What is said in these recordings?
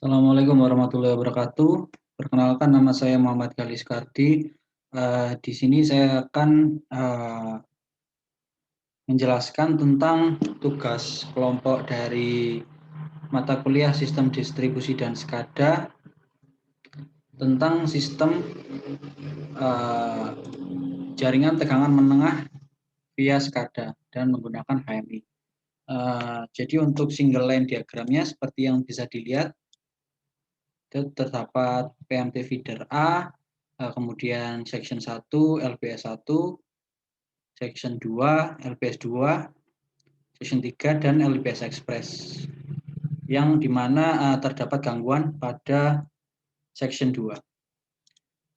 Assalamualaikum warahmatullahi wabarakatuh. Perkenalkan, nama saya Muhammad Galis Kardi. Di sini saya akan menjelaskan tentang tugas kelompok dari mata kuliah Sistem Distribusi dan SCADA tentang sistem jaringan tegangan menengah via SCADA dan menggunakan HMI. Jadi untuk single line diagramnya seperti yang bisa dilihat, terdapat PMT feeder A, kemudian section 1, LBS 1, section 2, LBS 2, section 3, dan LBS Express, yang dimana terdapat gangguan pada section 2.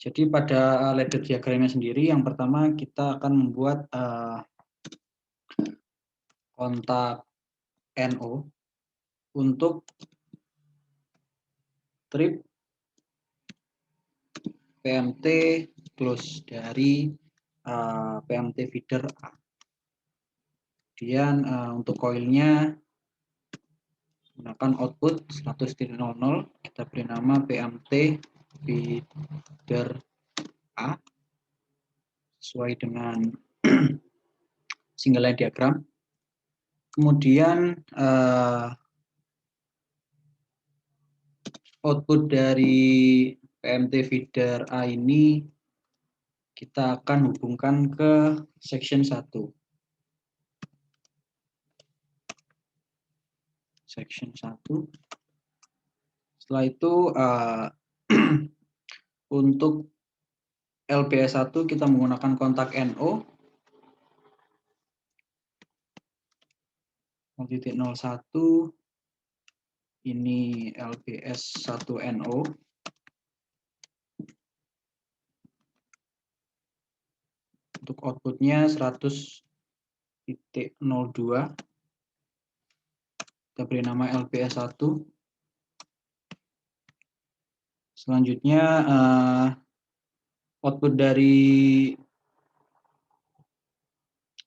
Jadi pada ladder diagramnya sendiri, yang pertama kita akan membuat kontak NO untuk trip PMT close dari PMT feeder A. Kemudian untuk koilnya menggunakan output 100.00, kita beri nama PMT feeder A sesuai dengan single line diagram. Kemudian output dari PMT feeder A ini kita akan hubungkan ke section 1. Section 1. Setelah itu untuk LBS 1 kita menggunakan kontak NO 0.01, ini LBS 1 NO. Untuk outputnya 100.02, kita beri nama LBS 1. Selanjutnya output dari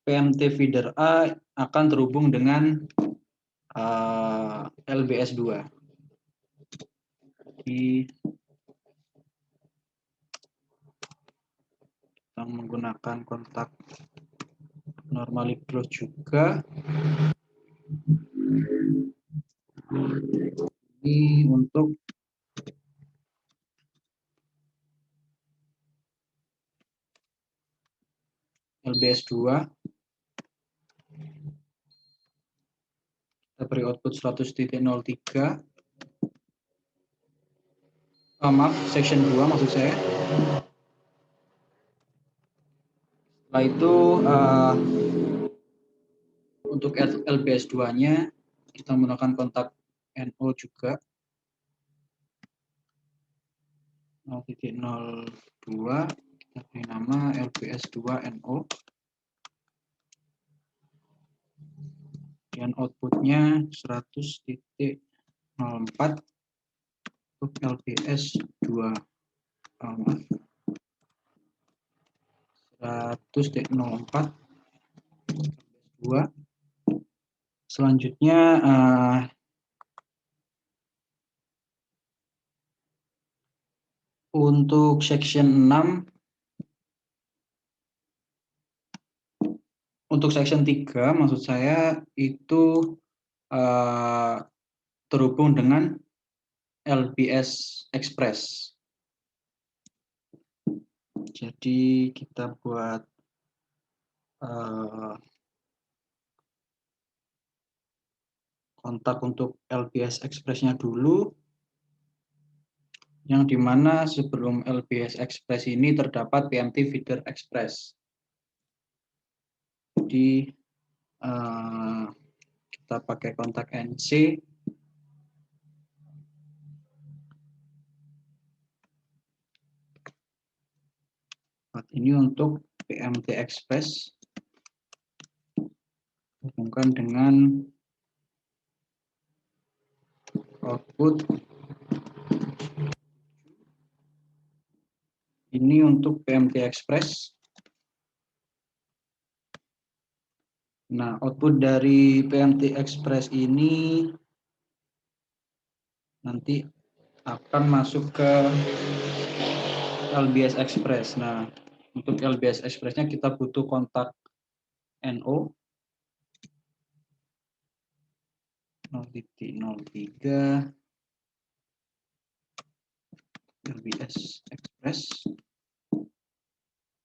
PMT feeder A akan terhubung dengan LBS 2. Jadi kita menggunakan kontak normally close juga. Ini untuk LBS 2. Kita beri output 100.03. Maaf, section 2 maksud saya. Setelah itu untuk LBS 2-nya kita menggunakan kontak NO juga 0.02, kita beri nama LBS 2 NO. Dan outputnya 100.04 untuk LBS 2. 100.04 2. Selanjutnya untuk section 6, untuk section 3 maksud saya itu terhubung dengan LBS Express. Jadi kita buat kontak untuk LBS Express-nya dulu, yang dimana sebelum LBS Express ini terdapat PMT feeder Express. Jadi kita pakai kontak NC. Ini untuk PMT Express, hubungkan dengan output. Ini untuk PMT Express. Nah, output dari PMT Express ini nanti akan masuk ke LBS Express. Nah, untuk LBS Express-nya kita butuh kontak NO 0.03 LBS Express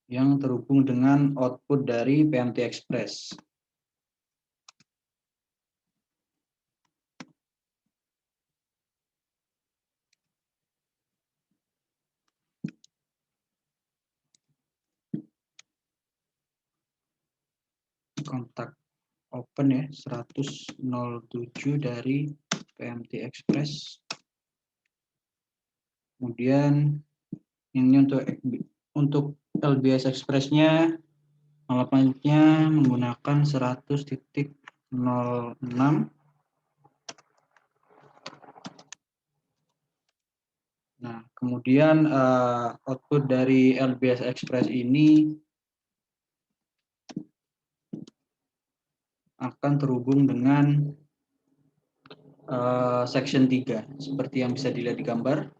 yang terhubung dengan output dari PMT Express. Kontak open ya, 100.07 dari PMT Express. Kemudian ini untuk LBS Express-nya alamatnya menggunakan 100.06. Nah, kemudian output dari LBS Express ini akan terhubung dengan section 3 seperti yang bisa dilihat di gambar.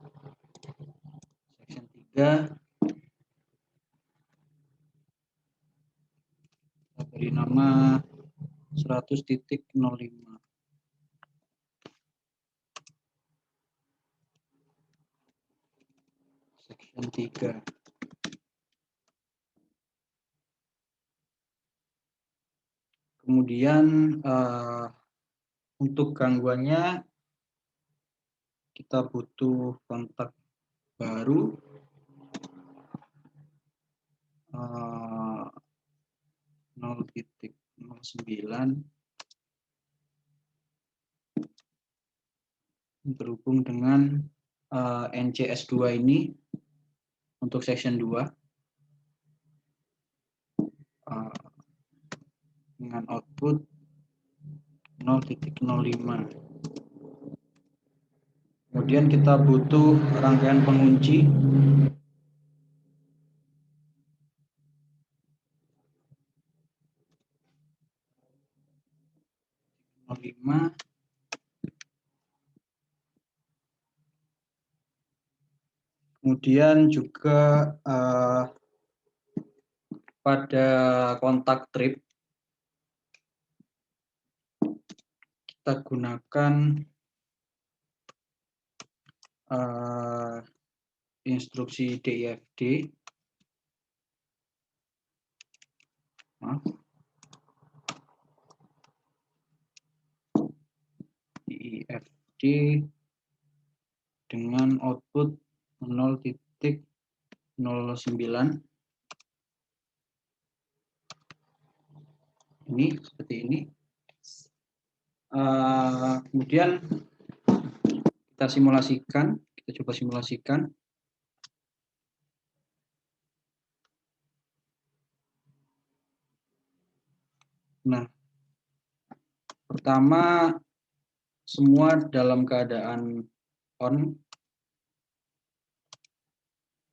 Section 3 kita beri nama 100.05. Section 3. Kemudian untuk gangguannya kita butuh kontak baru 0.09 berhubung dengan NCS2 ini untuk section 2 dengan output 0.05. Kemudian kita butuh rangkaian pengunci 0.5. Kemudian juga pada kontak trip kita gunakan instruksi DIFD. DIFD dengan output 0.09. Ini seperti ini. Kemudian kita simulasikan, kita coba simulasikan. Nah, pertama semua dalam keadaan on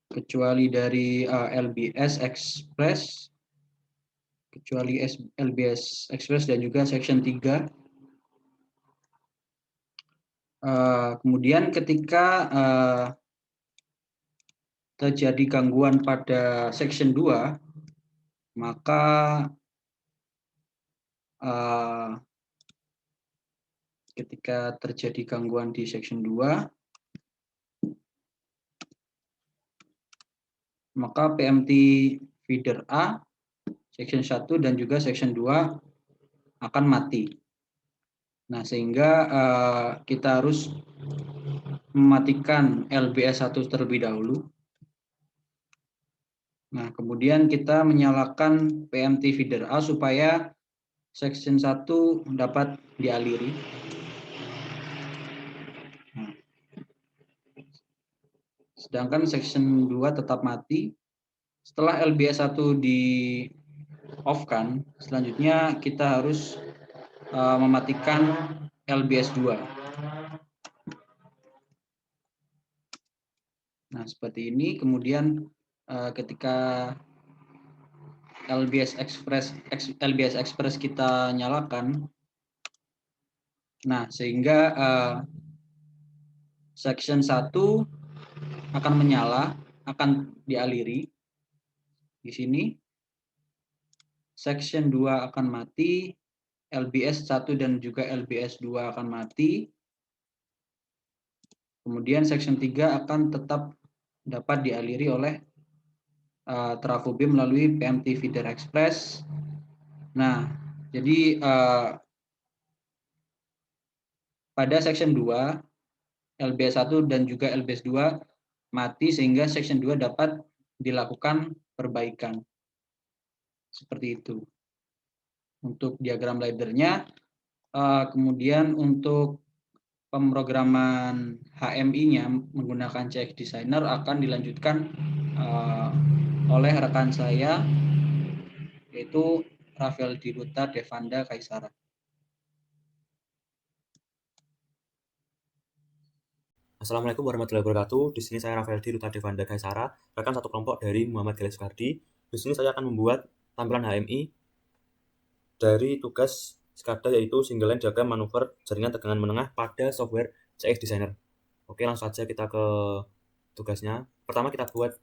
kecuali dari LBS Express, kecuali LBS Express dan juga section 3. Kemudian ketika terjadi gangguan pada section 2, maka ketika terjadi gangguan di section 2, maka PMT feeder A, section 1 dan juga section 2 akan mati. Nah, sehingga kita harus mematikan LBS 1 terlebih dahulu. Nah, kemudian kita menyalakan PMT feeder A supaya section 1 dapat dialiri. Nah, sedangkan section 2 tetap mati. Setelah LBS 1 di off-kan, selanjutnya kita harus mematikan LBS 2. Nah, seperti ini. Kemudian ketika LBS Express kita nyalakan, nah sehingga section 1 akan menyala, akan dialiri di sini. Section 2 akan mati, LBS 1 dan juga LBS 2 akan mati. Kemudian section 3 akan tetap dapat dialiri oleh trafo beam melalui PMT feeder express. Nah, jadi pada section 2 LBS 1 dan juga LBS 2 mati sehingga section 2 dapat dilakukan perbaikan. Seperti itu. Untuk diagram laddernya, kemudian untuk pemrograman HMI-nya menggunakan CX Designer akan dilanjutkan oleh rekan saya, yaitu Rafael Diruta Devanda Kaisara. Assalamualaikum warahmatullahi wabarakatuh. Di sini saya Rafael Diruta Devanda Kaisara, rekan satu kelompok dari Muhammad Galih Soekardi. Di sini saya akan membuat tampilan HMI dari tugas SCADA, yaitu single line diagram manuver jaringan tegangan menengah pada software CX Designer. Oke, langsung saja kita ke tugasnya. Pertama kita buat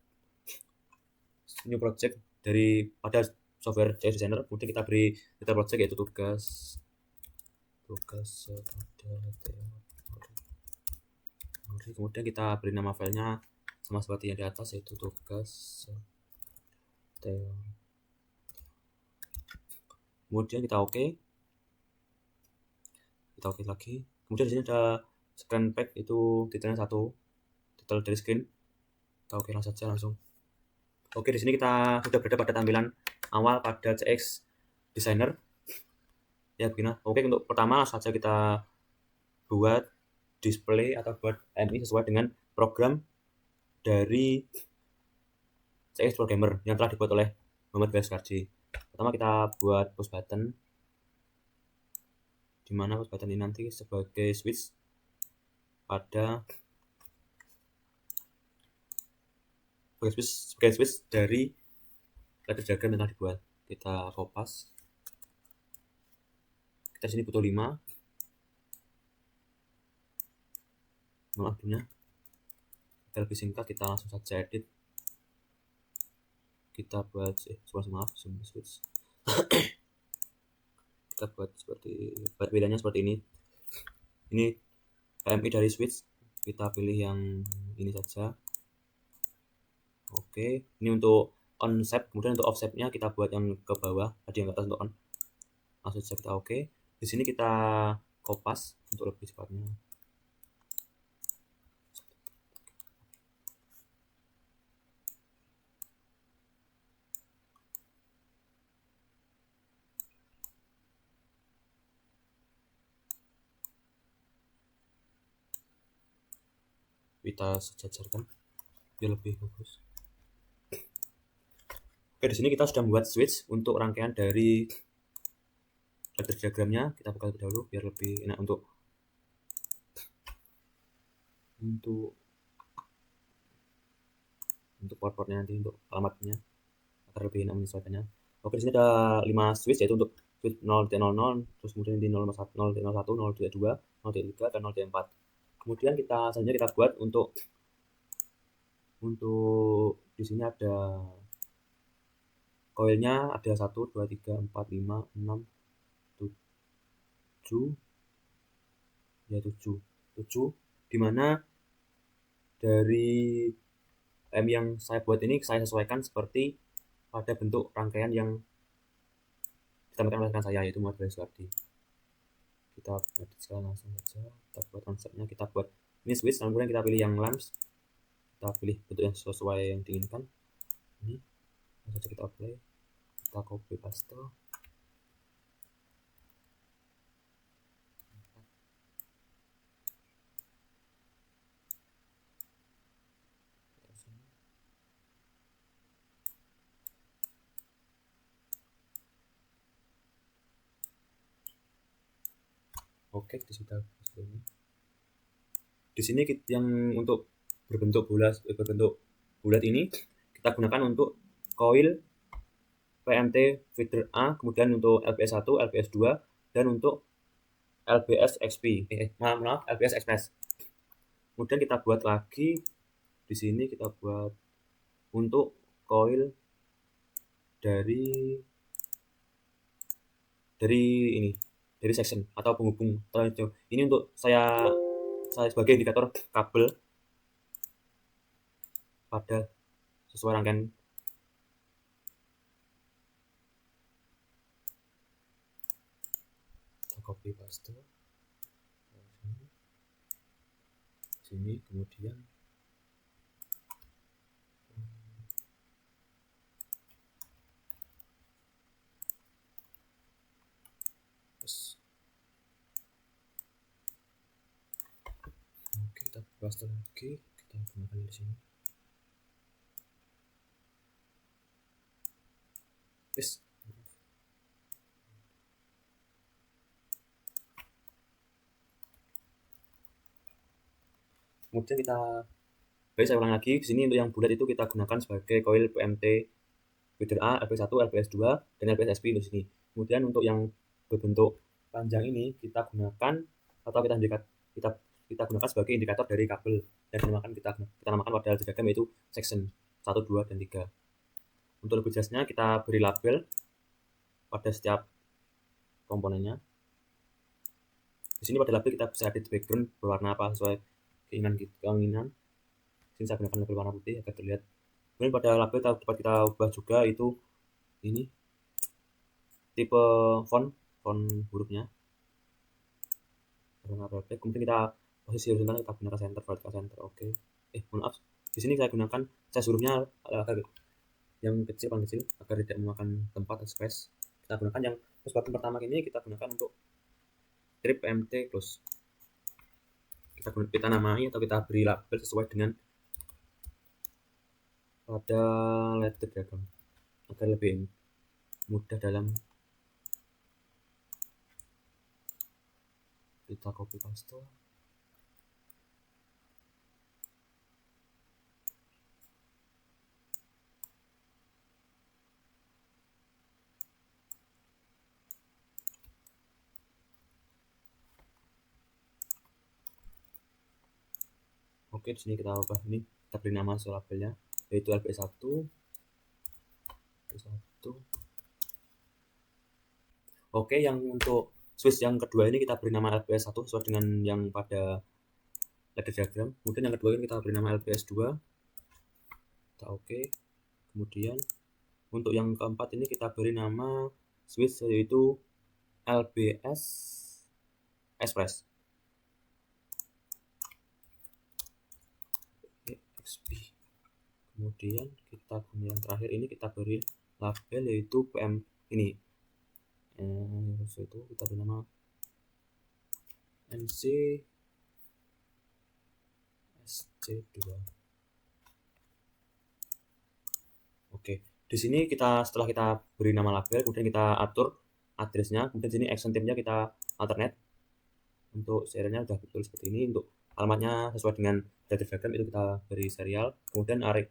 new project pada software CX Designer. Kemudian kita beri title project yaitu tugas kemudian kita beri nama filenya sama seperti yang di atas, yaitu tugas teori. Kemudian kita oke lagi. Kemudian di sini ada screen pack, itu detailnya 1, detail dari screen. Kita oke langsung. Oke, di sini kita sudah berada pada tampilan awal pada CX Designer. Ya begini. Oke, untuk pertama langsung saja kita buat display atau buat HMI sesuai dengan program dari CX Programmer yang telah dibuat oleh Muhammad Galih Soekardi. Pertama kita buat push button, di mana push button ini nanti sebagai switch pada dari ladder diagram yang telah dibuat. Kita kopas. Kita di sini butuh 5. Maaf punya. Kita lebih singkat, kita langsung saja edit. Kita buat switch. Kita buat bedanya seperti ini. Ini HMI dari switch. Kita pilih yang ini saja. Oke, ini untuk on shape. Kemudian untuk off shape-nya kita buat yang ke bawah, tadi yang ke atas untuk on. Langsung saja kita oke. Di sini kita kopas untuk lebih cepatnya. Kita sejajarkan biar lebih bagus. Oke, di sini kita sudah membuat switch untuk rangkaian dari ladder diagramnya. Kita buka lebih dahulu biar lebih enak untuk port-portnya nanti, untuk alamatnya agar lebih enak menyesuaikannya. Oke, di sini ada 5 switch, yaitu untuk switch 0T00, terus kemudian di 0T01, 0T2, 0T3 dan 0T4. Kemudian selanjutnya kita buat untuk di sini ada koilnya, ada 1, 2, 3, 4, 5, 6, 7, ya 7, dimana dari yang saya buat ini saya sesuaikan seperti pada bentuk rangkaian yang ditampilkan oleh rekan saya, yaitu Muhammad Galih Soekardi. Kita edit sekarang langsung saja. Kita buat konsepnya, kita buat ini switch, kemudian kita pilih yang lamps, kita pilih bentuk yang sesuai yang diinginkan. Ini langsung saja kita apply, kita copy paste. Oke, sudah seperti ini. Di sini yang untuk berbentuk bulat ini kita gunakan untuk koil PMT feeder A, kemudian untuk LBS 1, LBS 2, dan untuk LBS XP. LBS Express. Kemudian kita buat lagi di sini, kita buat untuk coil dari ini, dari section atau penghubung. Ini untuk saya sebagai indikator kabel pada sesuai rangkaian. Kita copy paste sini, kemudian oke, kita paste lagi, kita gunakan di sini. Yes. Kemudian saya ulang lagi, di sini untuk yang bulat itu kita gunakan sebagai coil PMT feeder A, LPS1, LPS2, dan LPS SP di sini. Kemudian untuk yang berbentuk panjang ini kita gunakan atau kita gunakan sebagai indikator dari kabel, dan kita namakan pada diagram yaitu section 1, 2, dan 3. Untuk lebih jelasnya kita beri label pada setiap komponennya. Di sini pada label kita bisa edit background berwarna apa sesuai keinginan. Sini saya gunakan label warna putih agar terlihat. Kemudian pada label dapat kita ubah juga itu ini tipe font hurufnya. Kemudian kita posisi horizontal, kita gunakan center, vertical center. Oke. Maaf. Di sini saya gunakan size hurufnya agak yang kecil, paling kecil, agar tidak memakan tempat atau space. Kita gunakan yang button pertama ini kita gunakan untuk strip MT close. Kita namai atau kita beri label sesuai dengan pada letter diagram agar lebih mudah dalam kita copy paste. Oke, di sini kita ubah ini, kita beri nama labelnya yaitu LPS1. Oke, yang untuk switch yang kedua ini kita beri nama LPS1 sesuai dengan yang pada ladder diagram. Kemudian yang kedua ini kita beri nama LPS2. Kita oke. Kemudian untuk yang keempat ini kita beri nama switch yaitu LBS Express. Kemudian kita guna yang terakhir ini, kita beri label yaitu PM ini. Itu kita beri nama NC SC2. Oke, di sini setelah kita beri nama label, kemudian kita atur addressnya, kemudian sini action type-nya kita alternate. Untuk serialnya sudah betul seperti ini. Untuk alamatnya sesuai dengan data diagram itu kita beri serial. Kemudian area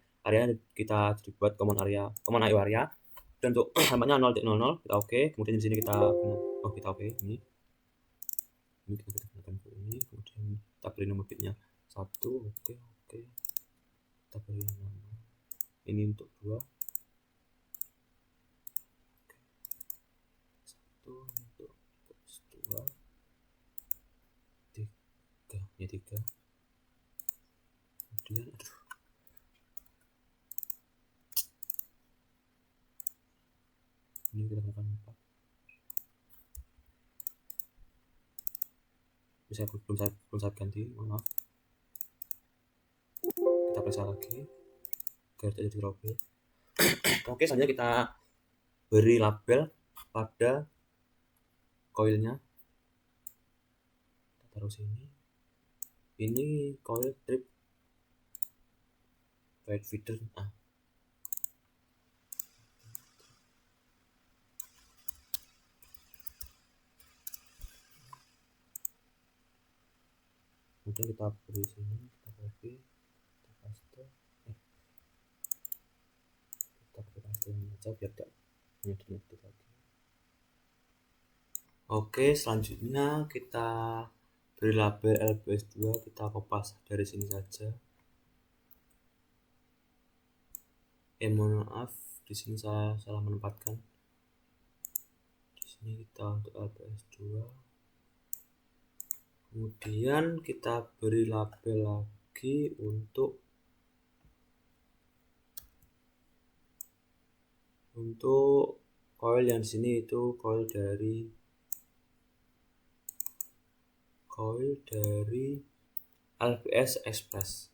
kita dibuat common IO area. Dan untuk alamatnya 0.00 kita oke. Kemudian di sini kita oke ini kita gunakan ini. Kemudian kita beri nomor bitnya 1. Oke. Kita beri nama ini untuk 2. 1 untuk 2. 3. Kemudian ini kita gunakan 4. belum saya ganti, mohon maaf. Kita periksa lagi agar tidak dirobek. Oke, selanjutnya kita beri label pada coilnya. Kita taruh sini. Ini coil strip wide feeder A. Kemudian kita beri sini, kita copy, kita paste. Kita paste aja biar tidak nyedot lagi. Oke, selanjutnya kita beri label LPS2, kita kopas dari sini saja. Mohon maaf, di sini saya salah menempatkan. Di sini kita untuk LPS2. Kemudian kita beri label lagi untuk coil yang di sini itu coil dari LPS Express.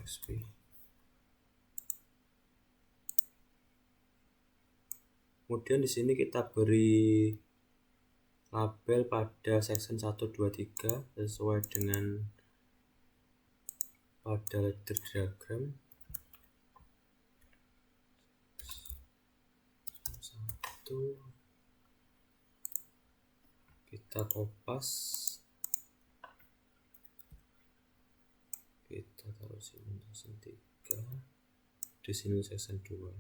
XP. Kemudian di sini kita beri label pada section 1, 2, 3 sesuai dengan pada ladder diagram. Satu, kita kopas, kita taruh sini section 3, di sini section 2.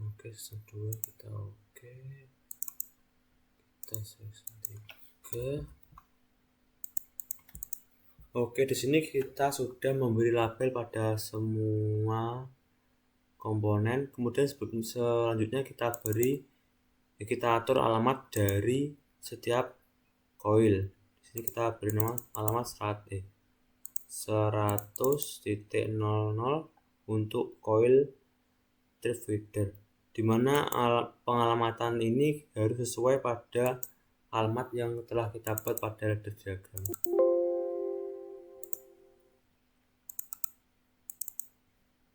Oke, section 2 kita oke. Kita section 3. Oke, di sini kita sudah memberi label pada semua komponen. Kemudian selanjutnya kita atur alamat dari setiap coil. Di sini kita beri nama alamat 100.00 untuk coil trip feeder, di mana pengalamatan ini harus sesuai pada alamat yang telah kita buat pada ladder diagram.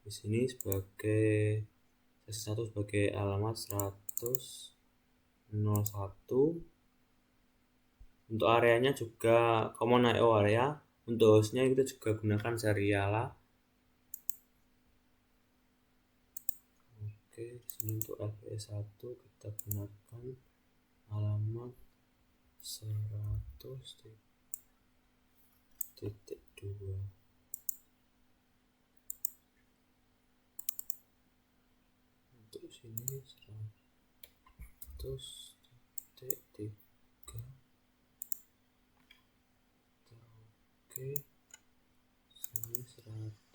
Di sini sebagai seksi 1 sebagai alamat 100.01. Untuk areanya juga common IO area. Untuk hostnya kita juga gunakan seriala. Oke, di sini untuk LPS1 kita gunakan alamat 100.2. Untuk sini 100.3. Oke, sini 100.4.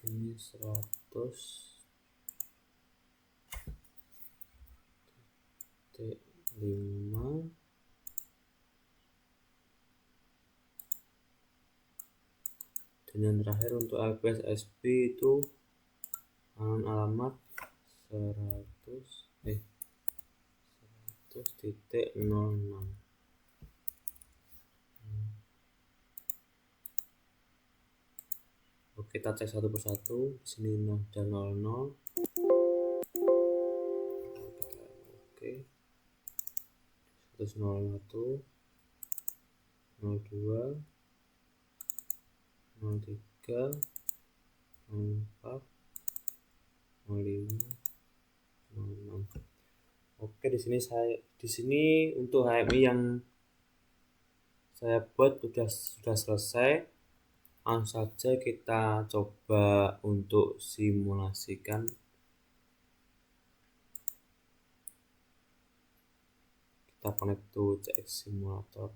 Ini 100.5. Dan yang terakhir untuk LPS SP itu alamat 100.06. Oke, kita cek satu persatu. Di sini 0 dan 00. Oke. 101, 02, 03, 04, 05, 06. Oke, di sini untuk HMI yang saya buat sudah selesai. Langsung saja kita coba untuk simulasikan. Kita connect to CX simulator.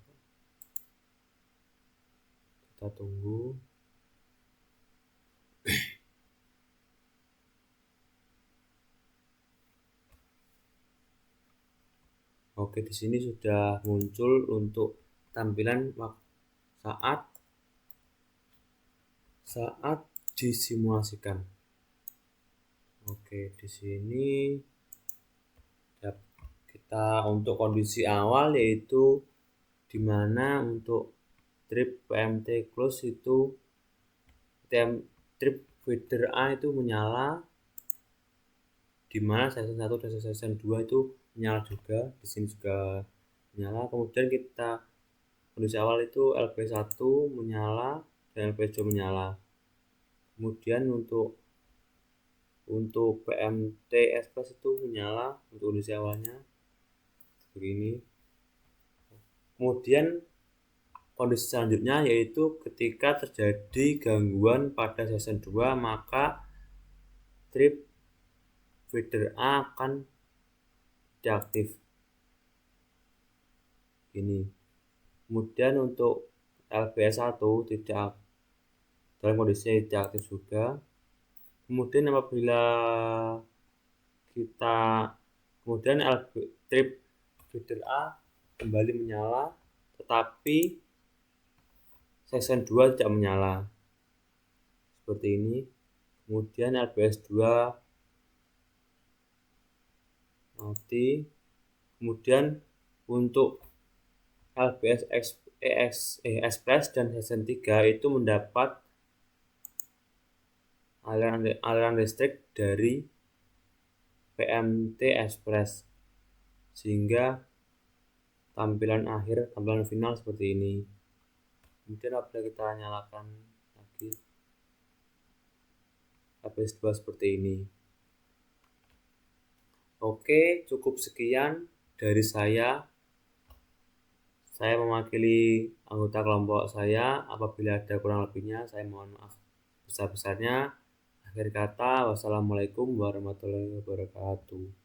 Kita tunggu. Oke, di sini sudah muncul untuk tampilan saat disimulasikan. Oke, di sini kita untuk kondisi awal yaitu dimana untuk trip PMT close itu trip feeder A itu menyala, dimana section 1 dan section 2 itu menyala juga. Di sini juga menyala. Kemudian kita kondisi awal itu LP1 menyala dan LP2 menyala. Kemudian untuk untuk PMT Express itu menyala untuk kondisi awalnya begini. Kemudian kondisi selanjutnya yaitu ketika terjadi gangguan pada session 2 maka trip feeder A akan diaktif ini. Kemudian untuk LBS1 tidak dalam kondisi tidak aktif juga. Kemudian apabila kemudian trip feeder A kembali menyala tetapi session 2 tidak menyala seperti ini. Kemudian LBS2 mati. Kemudian untuk LBS Express dan session 3 itu mendapat aliran listrik dari PMT Express sehingga tampilan final seperti ini. Kemudian apabila kita nyalakan lagi LBS2 seperti ini. Oke, cukup sekian dari saya. Saya mewakili anggota kelompok saya. Apabila ada kurang lebihnya, saya mohon maaf besar-besarnya. Akhir kata, wassalamualaikum warahmatullahi wabarakatuh.